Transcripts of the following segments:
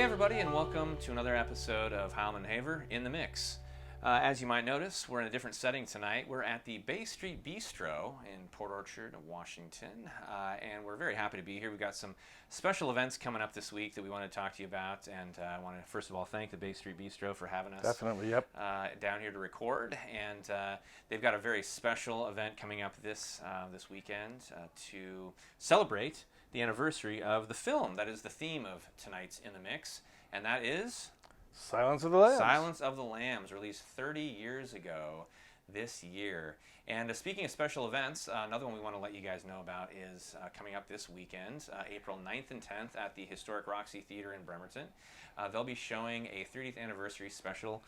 Hey everybody, and welcome to another episode of Heilman and Haver in the Mix. As you might notice, we're in a different setting tonight. We're at the Bay Street Bistro in Port Orchard, Washington, and we're very happy to be here. We've got some special events coming up this week that we want to talk to you about, and I want to first of all thank the Bay Street Bistro for having us down here to record. And they've got a very special event coming up this weekend to celebrate the anniversary of the film that is the theme of tonight's In the Mix, and that is Silence of the Lambs. Silence of the Lambs, released 30 years ago this year. And speaking of special events, another one we want to let you guys know about is coming up this weekend, April 9th and 10th at the historic Roxy Theater in Bremerton. They'll be showing a 30th anniversary special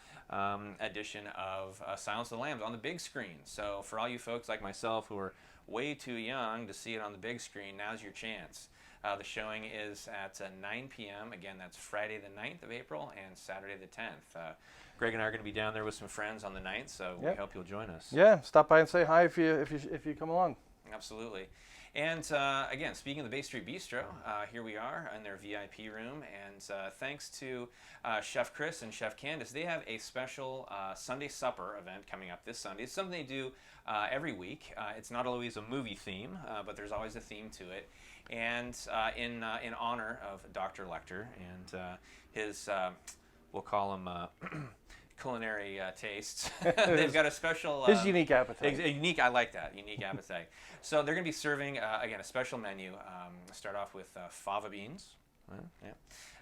edition of Silence of the Lambs on the big screen. So for all you folks like myself who are way too young to see it on the big screen, now's your chance. The showing is at 9 p.m. Again, that's Friday the 9th of April and Saturday the 10th. Greg and I are going to be down there with some friends on the 9th, so we hope you'll join us. Yeah, stop by and say hi if you come along. Absolutely. And again, speaking of the Bay Street Bistro, here we are in their VIP room, and thanks to Chef Kris and Chef Candice, they have a special Sunday supper event coming up this Sunday. It's something they do every week. It's not always a movie theme, but there's always a theme to it. And in honor of Dr. Lecter and his, we'll call him culinary tastes, they've got a special... his unique appetite. Unique, I like that, unique appetite. So they're going to be serving, again, a special menu. Start off with Fava beans,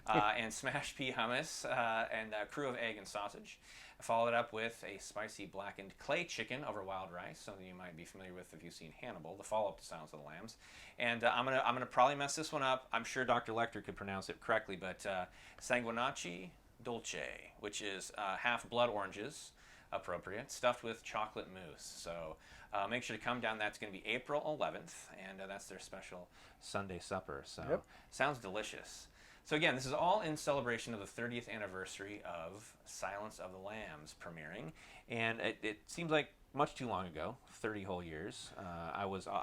and smashed pea hummus, and Crou of egg and sausage. Followed up with a spicy blackened clay chicken over wild rice, something you might be familiar with if you've seen Hannibal, the follow-up to Silence of the Lambs. And I'm gonna probably mess this one up. I'm sure Dr. Lecter could pronounce it correctly, but Sanguinacci Dulce, which is half blood oranges, appropriate, stuffed with chocolate mousse. So make sure to come down. That's going to be April 11th, and that's their special Sunday supper. So sounds delicious. So again, this is all in celebration of the 30th anniversary of Silence of the Lambs premiering, and it seems like much too long ago, 30 whole years. I was 9,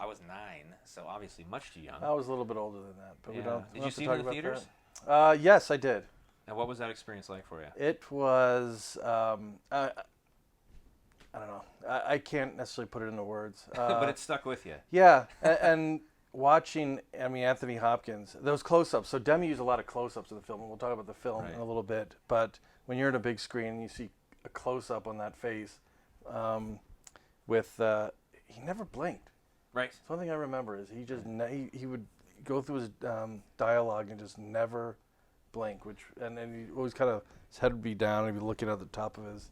so obviously much too young. I was a little bit older than that, but we don't. Did you see it in the theaters? Yes, I did. And what was that experience like for you? It was. I don't know. I can't necessarily put it into words. But it stuck with you. Yeah, and watching, Anthony Hopkins, those close-ups. So Demi used a lot of close-ups in the film, and we'll talk about the film in a little bit. But when you're in a big screen and you see a close-up on that face, he never blinked. Right. So one thing I remember is he just he would go through his dialogue and just never blink, and he always kind of, his head would be down and he'd be looking at the top of his,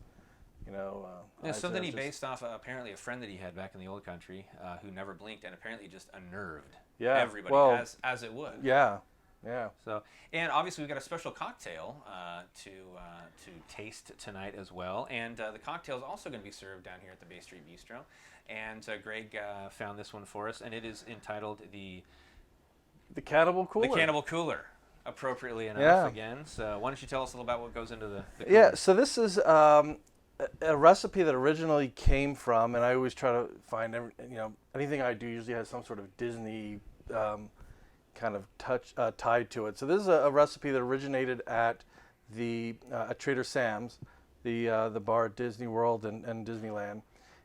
something he based off apparently a friend that he had back in the old country who never blinked and apparently just unnerved everybody, as it would. Yeah. So, and obviously we've got a special cocktail to taste tonight as well, and the cocktail is also going to be served down here at the Bay Street Bistro, and Greg found this one for us, and it is entitled the Cannibal Cooler. The Cannibal Cooler, appropriately enough again. So why don't you tell us a little about what goes into the cooler? Yeah, so this is a recipe that originally came from, and I always try to find anything I do usually has some sort of Disney kind of touch tied to it. So this is a recipe that originated at at Trader Sam's, the bar at Disney World and Disneyland,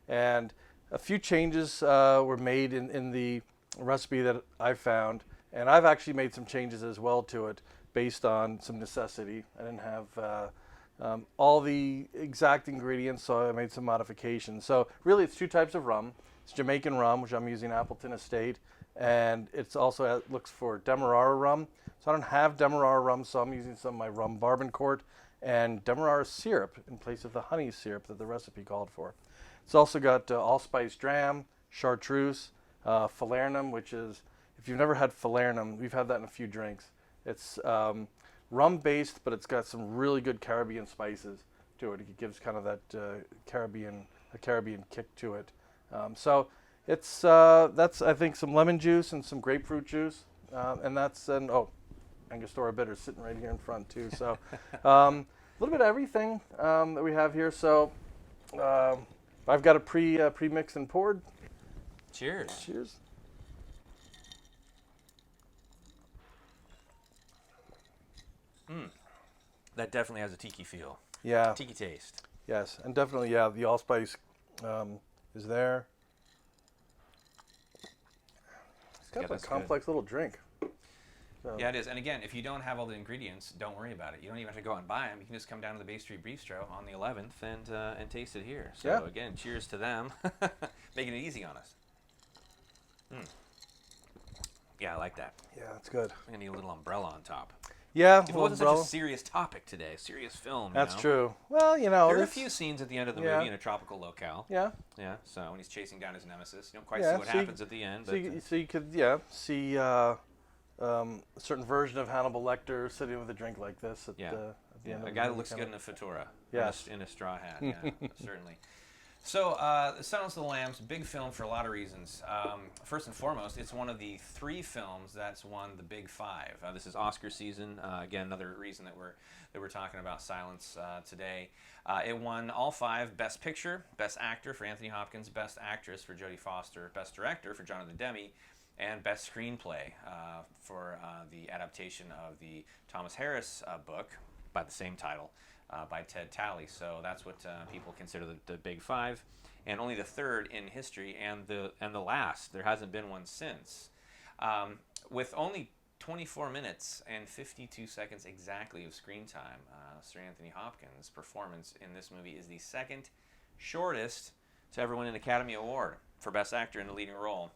and a few changes were made in the recipe that I found, and I've actually made some changes as well to it based on some necessity. I didn't have all the exact ingredients, so I made some modifications. So really it's two types of rum. It's Jamaican rum, which I'm using Appleton Estate, and it's also looks for Demerara rum. So I don't have Demerara rum, so I'm using some of my rum Barbancourt and Demerara syrup in place of the honey syrup that the recipe called for. It's also got allspice dram, chartreuse, falernum, which is, if you've never had falernum, we've had that in a few drinks. It's rum-based, but it's got some really good Caribbean spices to it. It gives kind of that Caribbean kick to it. So it's that's, I think, some lemon juice and some grapefruit juice, and that's Angostura bitter sitting right here in front too. So a little bit of everything that we have here. So I've got a pre-mixed and poured. Cheers. Cheers. That definitely has a tiki feel. Yeah. Tiki taste. Yes, and definitely, yeah, the allspice is there. It's kind of a complex little drink. So. Yeah, it is. And again, if you don't have all the ingredients, don't worry about it. You don't even have to go out and buy them. You can just come down to the Bay Street Bistro on the 11th and taste it here. So again, cheers to them, making it easy on us. Yeah, I like that. Yeah, it's good. I'm gonna need a little umbrella on top. Yeah, if it wasn't such a serious topic today, serious film. That's true. Well, there are a few scenes at the end of the movie in a tropical locale. Yeah. Yeah. So when he's chasing down his nemesis, you don't quite see what happens at the end. So you could see a certain version of Hannibal Lecter sitting with a drink like this at the end. A guy that looks good in a fedora. Yes. In a straw hat. Yeah, certainly. So, Silence of the Lambs, big film for a lot of reasons. First and foremost, it's one of the 3 films that's won the Big Five. This is Oscar season. Again, another reason that we're talking about Silence today. It won all 5: Best Picture, Best Actor for Anthony Hopkins, Best Actress for Jodie Foster, Best Director for Jonathan Demme, and Best Screenplay for the adaptation of the Thomas Harris book by the same title. By Ted Talley, so that's what people consider the Big Five, and only the 3rd in history, and the last. There hasn't been one since. With only 24 minutes and 52 seconds exactly of screen time, Sir Anthony Hopkins' performance in this movie is the 2nd shortest to ever win an Academy Award for Best Actor in a leading role.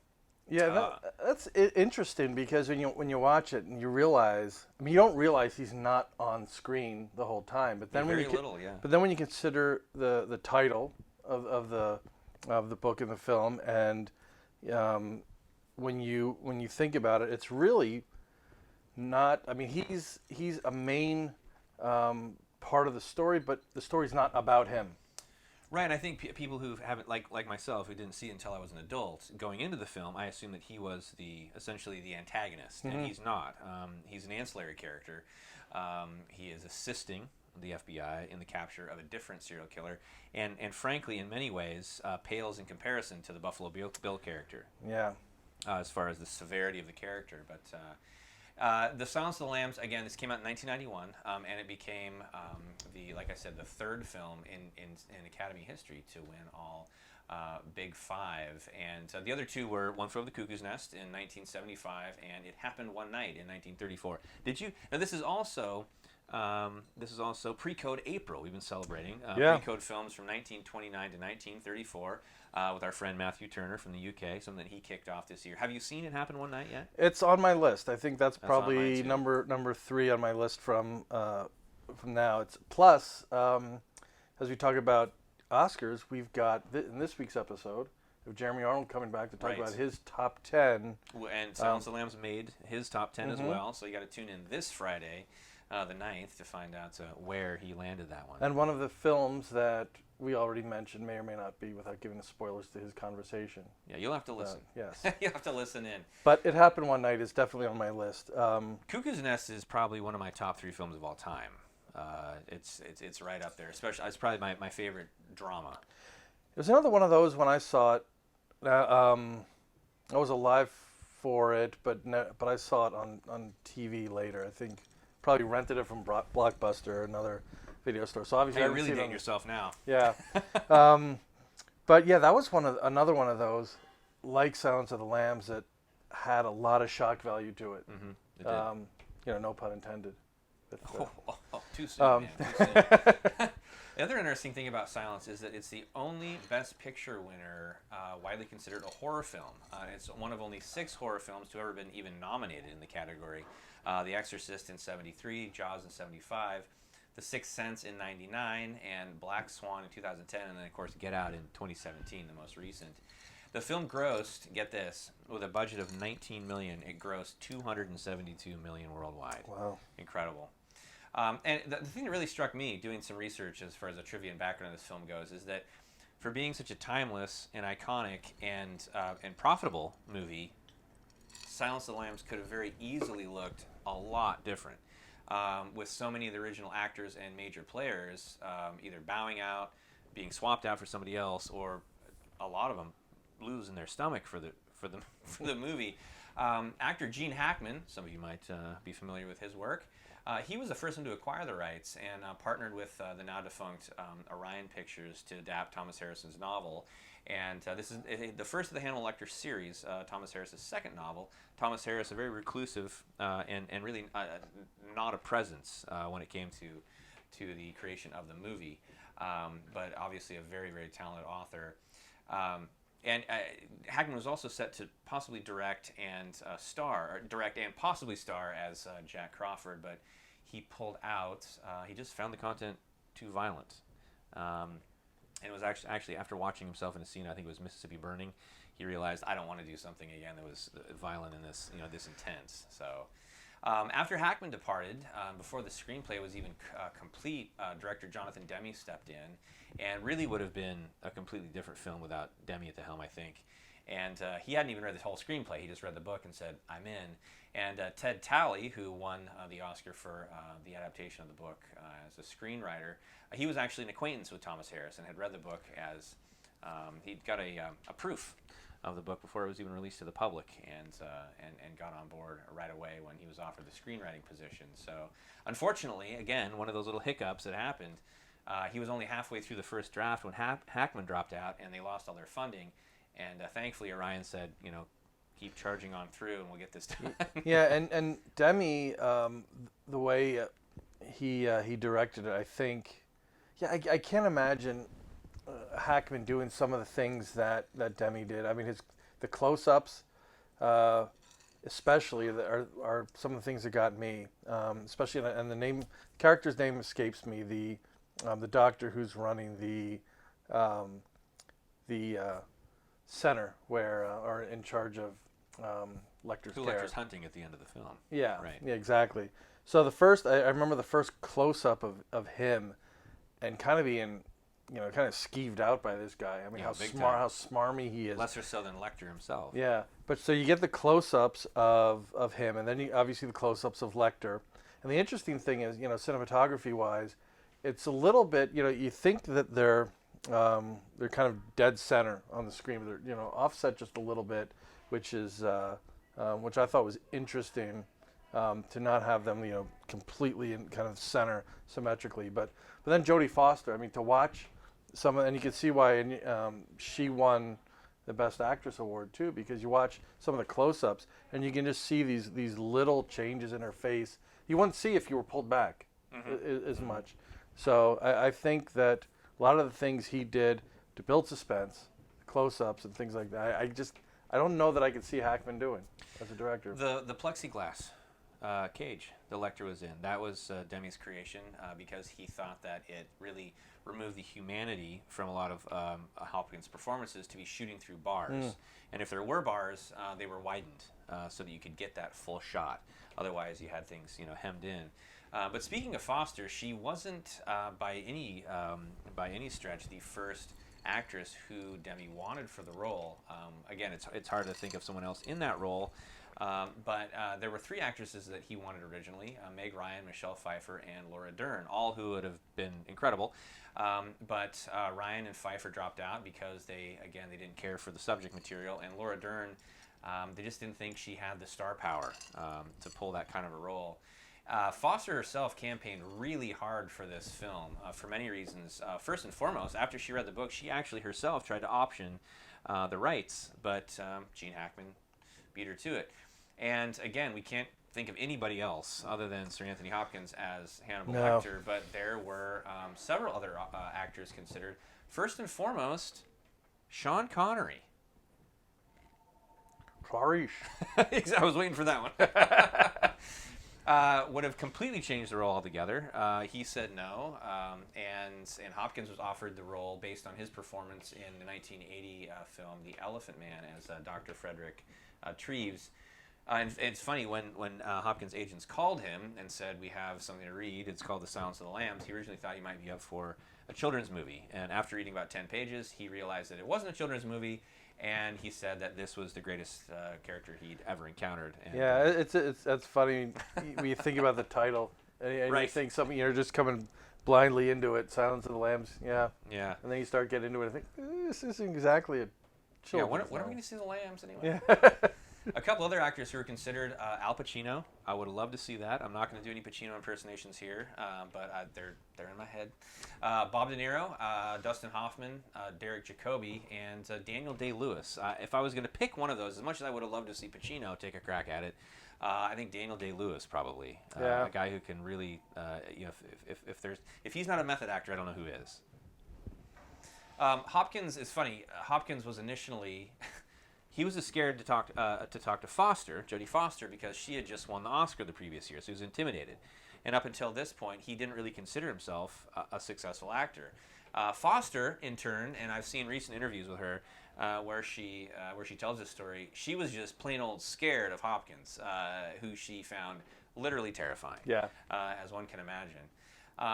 Yeah, that's interesting because when you watch it and you realize, you don't realize he's not on screen the whole time. But then But then when you consider the title of the book and the film, and when you think about it, it's really not. I mean, he's a main part of the story, but the story's not about him. Right, and I think people who haven't, like myself, who didn't see it until I was an adult, going into the film, I assumed that he was essentially the antagonist, and he's not. He's an ancillary character. He is assisting the FBI in the capture of a different serial killer, and frankly, in many ways, pales in comparison to the Buffalo Bill character. Yeah. As far as the severity of the character, but. The Silence of the Lambs, again, this came out in 1991, and it became, like I said, the 3rd film in Academy history to win all Big Five. And the other 2 were One Flew Over the Cuckoo's Nest in 1975 and It Happened One Night in 1934. Now this is also Pre-Code April. We've been celebrating Pre-Code films from 1929 to 1934. With our friend Matthew Turner from the UK, something that he kicked off this year. Have you seen It Happen One Night yet? It's on my list. I think that's probably number 3 on my list from now. It's plus as we talk about Oscars, we've got in this week's episode of Jeremy Arnold coming back to talk about his top 10. And Silence of the Lambs made his top 10 as well, so you got to tune in this Friday, the 9th, to find out where he landed that one. And one of the films that we already mentioned may or may not be, without giving the spoilers to his conversation. Yeah, you'll have to listen. Yes. You'll have to listen in. But It Happened One Night is definitely on my list. Cuckoo's Nest is probably one of my top 3 films of all time. It's right up there. Especially, it's probably my favorite drama. It was another one of those when I saw it. I was alive for it, but I saw it on TV later. I think probably rented it from Blockbuster or another video store. So obviously, you're really dating yourself now. Yeah, but yeah, that was another one of those, like Silence of the Lambs, that had a lot of shock value to it. It did. No pun intended. But, too soon, man. Too soon. The other interesting thing about Silence is that it's the only Best Picture winner widely considered a horror film. It's one of only 6 horror films to ever been even nominated in the category. The Exorcist in 73, Jaws in 75. The Sixth Sense in 99, and Black Swan in 2010, and then, of course, Get Out in 2017, the most recent. The film grossed, get this, with a budget of $19 million, it grossed $272 million worldwide. Wow. Incredible. And the thing that really struck me, doing some research as far as the trivia and background of this film goes, is that for being such a timeless and iconic and profitable movie, Silence of the Lambs could have very easily looked a lot different. With so many of the original actors and major players either bowing out, being swapped out for somebody else, or a lot of them losing their stomach for the movie. Actor Gene Hackman, some of you might be familiar with his work, He was the first one to acquire the rights and partnered with the now defunct Orion Pictures to adapt Thomas Harrison's novel. And this is the first of the Hannibal Lecter series, Thomas Harris's second novel. Thomas Harris, a very reclusive and really not a presence when it came to the creation of the movie, but obviously a very, very talented author. And Hackman was also set to possibly direct and possibly star as Jack Crawford, but he pulled out. He just found the content too violent. And it was actually after watching himself in a scene, I think it was Mississippi Burning, he realized, I don't want to do something again that was violent and this intense. So after Hackman departed, before the screenplay was even complete, director Jonathan Demme stepped in, and really would have been a completely different film without Demme at the helm, I think. And he hadn't even read the whole screenplay. He just read the book and said, I'm in. And Ted Talley, who won the Oscar for the adaptation of the book as a screenwriter, he was actually an acquaintance with Thomas Harris and had read the book as he'd got a proof of the book before it was even released to the public, and got on board right away when he was offered the screenwriting position. So unfortunately, again, one of those little hiccups that happened, he was only halfway through the first draft when Hackman dropped out and they lost all their funding. And thankfully, Orion said, keep charging on through and we'll get this done. Yeah, and Demme, the way he directed it, I think, I can't imagine Hackman doing some of the things that Demme did. I mean, the close-ups, especially, are some of the things that got me. Especially, and the character's name escapes me. The doctor who's running the center or in charge of Lecter's care. Lecter's hunting at the end of the film. Yeah, right. Yeah, exactly. So I remember the first close-up of him, and kind of being, kind of skeeved out by this guy. I mean, how smarmy he is. Lesser so than Lecter himself. Yeah, but so you get the close-ups of him, and then obviously the close-ups of Lecter. And the interesting thing is, cinematography-wise, it's a little bit, you think that they're kind of dead center on the screen, but they're, offset just a little bit, which I thought was interesting, to not have them, completely in kind of center symmetrically. But then Jodie Foster, I mean, to watch and you can see why she won the Best Actress award too, because you watch some of the close-ups and you can just see these little changes in her face you wouldn't see if you were pulled back as much. So I think that a lot of the things he did to build suspense, close-ups and things like that, I don't know that I could see Hackman doing as a director. The plexiglass cage the Lecter was in, that was Demme's creation, because he thought that it really removed the humanity from a lot of Hopkins' performances to be shooting through bars. And if there were bars, they were widened so that you could get that full shot. Otherwise, you had things hemmed in. But speaking of Foster, she wasn't by any stretch the first actress who Demme wanted for the role. Again, it's hard to think of someone else in that role, but there were three actresses that he wanted originally: Meg Ryan, Michelle Pfeiffer, and Laura Dern, all who would have been incredible. But Ryan and Pfeiffer dropped out because they didn't care for the subject material, and Laura Dern, they just didn't think she had the star power to pull that kind of a role. Foster herself campaigned really hard for this film for many reasons. First and foremost, after she read the book, she actually herself tried to option the rights, but Gene Hackman beat her to it. And again, we can't think of anybody else other than Sir Anthony Hopkins as Hannibal Lecter, but there were several other actors considered. First and foremost, Sean Connery. Clarice. I was waiting for that one. Would have completely changed the role altogether. He said no, and Hopkins was offered the role based on his performance in the 1980 film The Elephant Man as Dr. Frederick Treves. And it's funny, when Hopkins' agents called him and said, we have something to read, it's called The Silence of the Lambs, he originally thought he might be up for a children's movie. And after reading about 10 pages, he realized that it wasn't a children's movie, and he said that this was the greatest character he'd ever encountered. And, that's funny when you think about the title, and right. You think something, you're just coming blindly into it, Silence of the Lambs, yeah. And then you start getting into it and think, this isn't exactly a children's when are we going to see the lambs anyway? Yeah. A couple other actors who were considered, Al Pacino. I would love to see that. I'm not going to do any Pacino impersonations here, but they're in my head. Bob De Niro, Dustin Hoffman, Derek Jacobi, and Daniel Day-Lewis. If I was going to pick one of those, as much as I would have loved to see Pacino take a crack at it, I think Daniel Day-Lewis probably. A guy who can really, if he's not a method actor, I don't know who is. Hopkins is funny. Hopkins was initially, he was scared to talk to Foster, Jodie Foster, because she had just won the Oscar the previous year, so he was intimidated. And up until this point, he didn't really consider himself a successful actor. Foster, in turn, and I've seen recent interviews with her where she tells this story, she was just plain old scared of Hopkins, who she found literally terrifying, as one can imagine.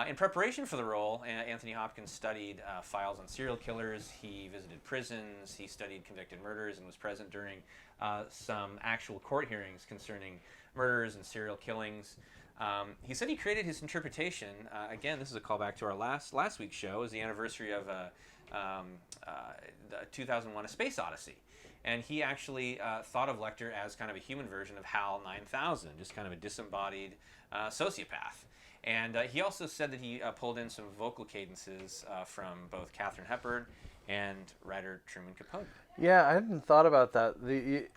In preparation for the role, Anthony Hopkins studied files on serial killers. He visited prisons. He studied convicted murderers and was present during some actual court hearings concerning murders and serial killings. He said he created his interpretation. Again, this is a callback to our last week's show. It was the anniversary of the 2001: A Space Odyssey. And he actually thought of Lecter as kind of a human version of HAL 9000, just kind of a disembodied sociopath. And he also said that he pulled in some vocal cadences from both Katharine Hepburn and writer Truman Capote. Yeah, I hadn't thought about that.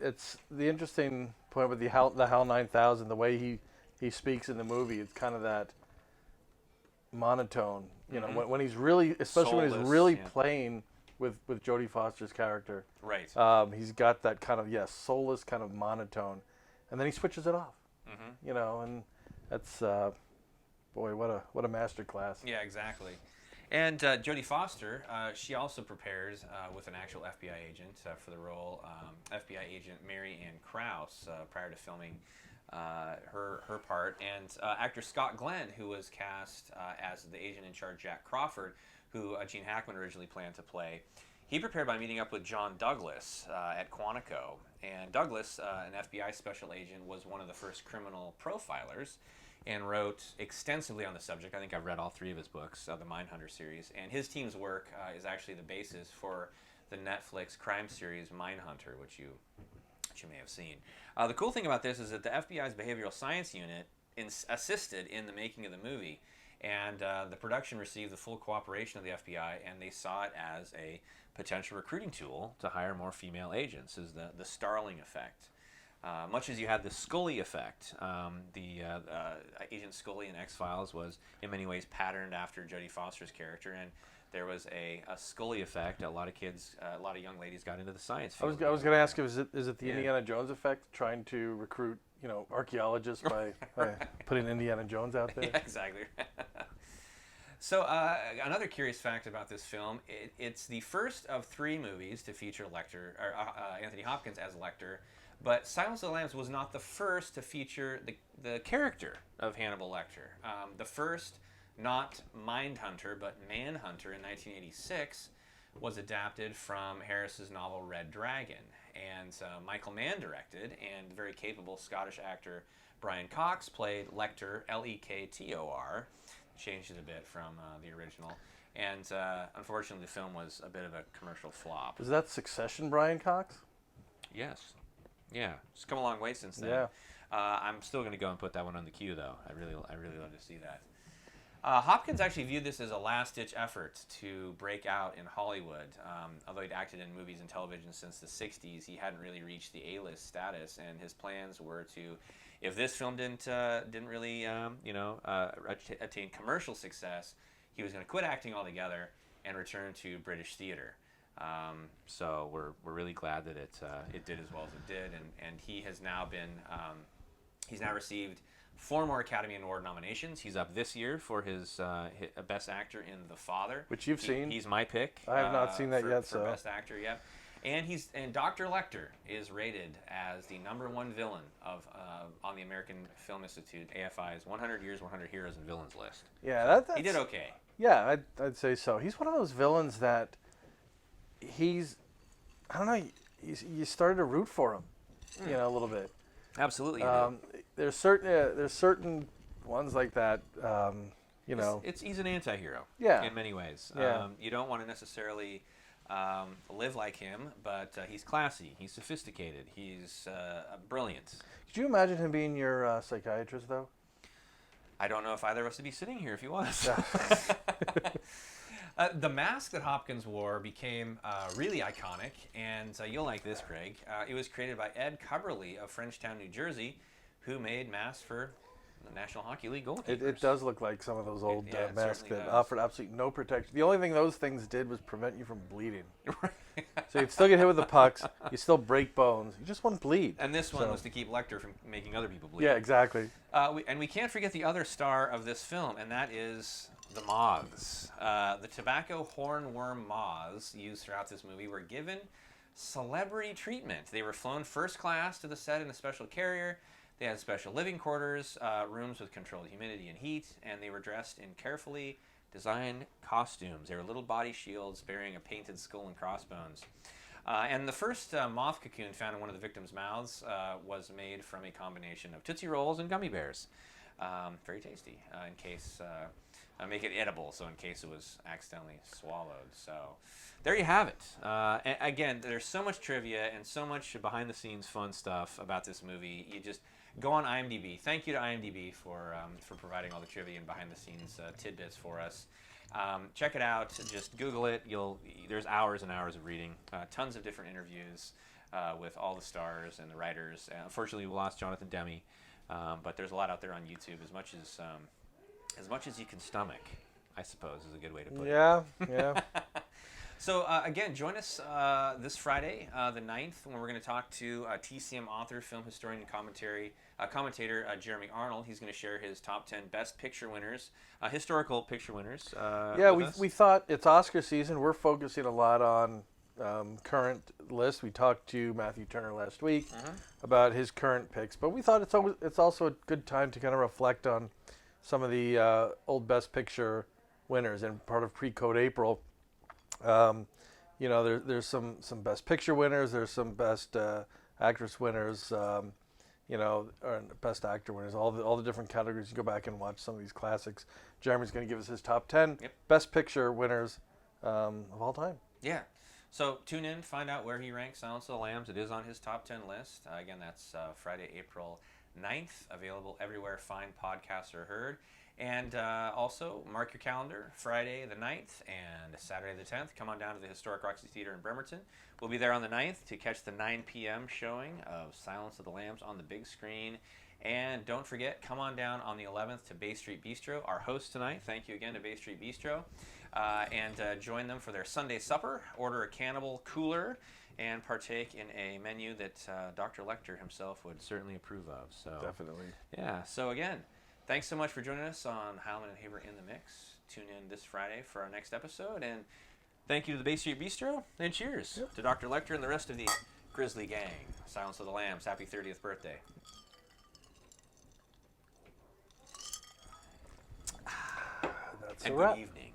It's the interesting point with the HAL 9000, the way he speaks in the movie. It's kind of that monotone, you know, when he's really, especially Soulless, when he's really playing with Jodie Foster's character. Right. He's got that kind of soulless kind of monotone, and then he switches it off. You know, and that's. Boy, what a master class. Yeah, exactly. And Jodie Foster, she also prepares with an actual FBI agent for the role, FBI agent Mary Ann Krause, prior to filming her part. And actor Scott Glenn, who was cast as the agent in charge Jack Crawford, who Gene Hackman originally planned to play, he prepared by meeting up with John Douglas at Quantico. And Douglas, an FBI special agent, was one of the first criminal profilers and wrote extensively on the subject. I think I've read all 3 of his books, the Mindhunter series. And his team's work is actually the basis for the Netflix crime series Mindhunter, which you may have seen. The cool thing about this is that the FBI's behavioral science unit assisted in the making of the movie. And the production received the full cooperation of the FBI, and they saw it as a potential recruiting tool to hire more female agents, is the Starling effect. Much as you had the Scully effect, Agent Scully in X-Files was in many ways patterned after Jodie Foster's character, and there was a Scully effect. A lot of kids, a lot of young ladies got into the science field. I was going to ask, is it the Indiana Jones effect, trying to recruit archaeologists by putting Indiana Jones out there? Yeah, exactly. So another curious fact about this film, it's the first of 3 movies to feature Lecter, or Anthony Hopkins as Lecter. But Silence of the Lambs was not the first to feature the character of Hannibal Lecter. The first, not Mindhunter, but Manhunter in 1986, was adapted from Harris's novel Red Dragon. And Michael Mann directed, and the very capable Scottish actor Brian Cox played Lecter, Lektor. Changed it a bit from the original. And unfortunately, the film was a bit of a commercial flop. Was that Succession, Brian Cox? Yes. Yeah, it's come a long way since then. Yeah. I'm still going to go and put that one on the queue, though. I really love to see that. Hopkins actually viewed this as a last-ditch effort to break out in Hollywood. Although he'd acted in movies and television since the 60s, he hadn't really reached the A-list status, and his plans were to, if this film didn't really attain commercial success, he was going to quit acting altogether and return to British theater. So we're really glad that it did as well as it did, and he has now been he's now received 4 more Academy Award nominations. He's up this year for his Best Actor in The Father, which you've seen. He's my pick. I have not seen that yet. For Best Actor, yeah. And Dr. Lecter is rated as the #1 villain of on the American Film Institute AFI's 100 Years, 100 Heroes and Villains list. Yeah, that's, he did okay. Yeah, I'd say so. He's one of those villains that I don't know, you started to root for him, a little bit. Absolutely. There's certain ones like that, he's an anti-hero. Yeah. In many ways. Yeah. You don't want to necessarily live like him, but he's classy, he's sophisticated, he's brilliant. Could you imagine him being your psychiatrist, though? I don't know if either of us would be sitting here if he was. The mask that Hopkins wore became really iconic, and you'll like this, Greg. It was created by Ed Cubberley of Frenchtown, New Jersey, who made masks for the National Hockey League goalkeepers. It does look like some of those old It masks certainly that does. offered absolutely no protection. The only thing those things did was prevent you from bleeding. So you'd still get hit with the pucks, you still break bones, you just wouldn't bleed. And this one So- was to keep Lecter from making other people bleed. Yeah, exactly. And we can't forget the other star of this film, and that is the moths. The tobacco hornworm moths used throughout this movie were given celebrity treatment. They were flown first class to the set in a special carrier. They had special living quarters, rooms with controlled humidity and heat, and they were dressed in carefully designed costumes. They were little body shields bearing a painted skull and crossbones. And the first moth cocoon found in one of the victims' mouths was made from a combination of Tootsie Rolls and gummy bears. Very tasty, in case, make it edible, so in case it was accidentally swallowed. So there you have it. And again, there's so much trivia and so much behind-the-scenes fun stuff about this movie. You just go on IMDb. Thank you to IMDb for providing all the trivia and behind-the-scenes tidbits for us. Check it out. Just Google it. There's hours and hours of reading. Tons of different interviews with all the stars and the writers. Unfortunately, we lost Jonathan Demme, but there's a lot out there on YouTube. As much as you can stomach, I suppose, is a good way to put it. Yeah. So again, join us this Friday, the 9th, when we're going to talk to TCM author, film historian, and commentator Jeremy Arnold. He's going to share his top 10 best picture winners, historical picture winners. We thought it's Oscar season. We're focusing a lot on current lists. We talked to Matthew Turner last week about his current picks, but we thought it's also a good time to kind of reflect on some of the old best picture winners. And part of Pre-Code April, there's some best picture winners. There's some best actress winners. Or best actor winners. All the different categories. You go back and watch some of these classics. Jeremy's going to give us his top 10 best picture winners of all time. Yeah. So tune in, find out where he ranks Silence of the Lambs. It is on his top 10 list. Again, that's Friday, April 9th. Available everywhere fine podcasts are heard. And also, mark your calendar, Friday the 9th and Saturday the 10th. Come on down to the Historic Roxy Theater in Bremerton. We'll be there on the 9th to catch the 9 p.m. showing of Silence of the Lambs on the big screen. And don't forget, come on down on the 11th to Bay Street Bistro, our host tonight. Thank you again to Bay Street Bistro. And join them for their Sunday supper. Order a cannibal cooler and partake in a menu that Dr. Lecter himself would certainly approve of. So Definitely. Yeah, so again, thanks so much for joining us on Heilman and Haber in the Mix. Tune in this Friday for our next episode. And thank you to the Bay Street Bistro. And cheers to Dr. Lecter and the rest of the Grizzly Gang. Silence of the Lambs. Happy 30th birthday. That's And a wrap. good evening.